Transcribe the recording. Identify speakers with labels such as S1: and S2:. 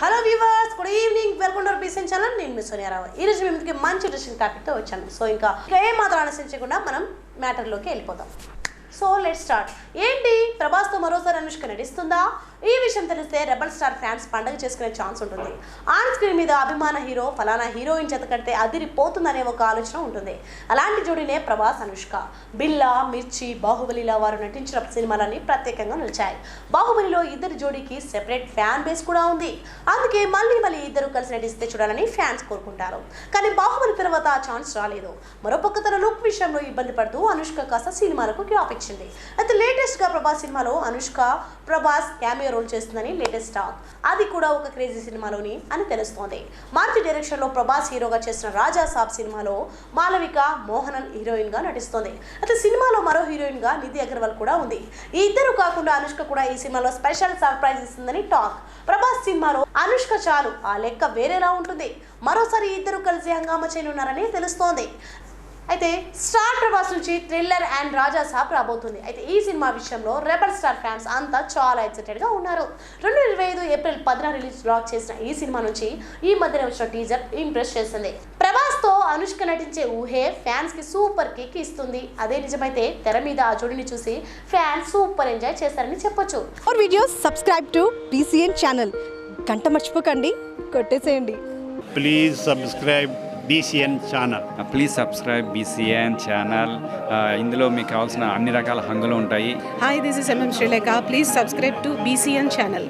S1: Hello viewers, good evening. Welcome to BCN channel. నేను మీ సోనియారావు. ఈ రోజు మేము మంచి ఇంట్రెస్టింగ్ టాపిక్తో వచ్చాను. సో ఇంకా ఏ మాత్రం ఆలోచించకుండా మనం మ్యాటర్లోకి వెళ్ళిపోదాం. So let's start. ఏంటి, ప్రభాస్తో మరోసారి అనుష్క నటిస్తుందా? ఈ విషయం తెలిస్తే రెబల్ స్టార్ ఫ్యాన్స్ పండగ చేసుకునే ఛాన్స్ ఉంటుంది. ఆన్ స్క్రీన్ మీద అభిమాన హీరో ఫలానా హీరోయిన్ చేత కడితే అదిరిపోతుందనే ఒక ఆలోచన ఉంటుంది. అలాంటి జోడీనే ప్రభాస్ అనుష్క. బిల్లా, మిర్చి, బాహుబలిలా వారు నటించిన సినిమాలన్నీ ప్రత్యేకంగా నిలిచాయి. బాహుబలిలో ఇద్దరి జోడీకి సెపరేట్ ఫ్యాన్ బేస్ కూడా ఉంది. అందుకే మళ్ళీ ఇద్దరు కలిసి నటిస్తే చూడాలని ఫ్యాన్స్ కోరుకుంటారు. కానీ బాహుబలి తర్వాత ఆ ఛాన్స్ రాలేదు. మరోపక్క తన లుక్ విషయంలో ఇబ్బంది పడుతూ అనుష్క కాస్త సినిమాలకు గ్యాప్ ఇచ్చింది. అయితే లేటెస్ట్ గా ప్రభాస్ సినిమాలో అనుష్క ప్రభాస్ క్యామియో రోల్ చేస్తుందని లేటెస్ట్ టాక్. అది కూడా ఒక క్రేజీ సినిమాలోని అని తెలుస్తోంది. మార్చి డైరెక్షన్ లో ప్రభాస్ హీరోగా చేసిన రాజా సాబ్ సినిమాలో మాలవిక మోహనన్ హీరోయిన్ గా నటిస్తోంది. అయితే సినిమాలో మరో హీరోయిన్ గా నిధి అగర్వాల్ కూడా ఉంది. ఈ ఇద్దరు కాకుండా అనుష్క కూడా ఈ సినిమాలో స్పెషల్ సర్ప్రైజ్ ఇస్తుందని టాక్. ప్రభాస్ సినిమాలో అనుష్క చాలు, ఆ లెక్క వేరేలా ఉంటుంది. మరోసారి ఇద్దరు కలిసి హంగామా చేయనున్నారని తెలుస్తోంది. అయితే స్టార్ ప్రభాస్ నుంచి థ్రిల్లర్ అండ్ రాజా సాబ్ రాబోతుంది. అయితే ఈ సినిమా విషయంలో రెబల్ స్టార్ ఫ్యాన్స్ అంతా చాలా ఎక్సైటెడ్గా ఉన్నారు. 2025 ఏప్రిల్ 10న రిలీజ్ బ్లాక్ చేసిన ఈ సినిమా నుంచి ఈ మధ్యన వచ్చిన టీజర్ ఇంప్రెస్ చేసింది. ప్రభాస్తో అనుష్క నటించే ఊహే ఫ్యాన్స్ కి సూపర్ కిక్ ఇస్తుంది. అదే నిజమైతే తెర మీద ఆ జోడిని చూసి ఫ్యాన్స్ సూపర్ ఎంజాయ్ చేస్తారని చెప్పొచ్చు.
S2: For videos subscribe to BCN channel. గంట మర్చిపోకండి, కొట్టేసేయండి.
S3: Please subscribe BCN channel.
S4: Please subscribe BCN channel. ఇందులో మీకు కావాల్సిన అన్ని రకాల హంగులు ఉంటాయి.
S5: Hi, this is MM Sri Lanka. Please subscribe to BCN channel.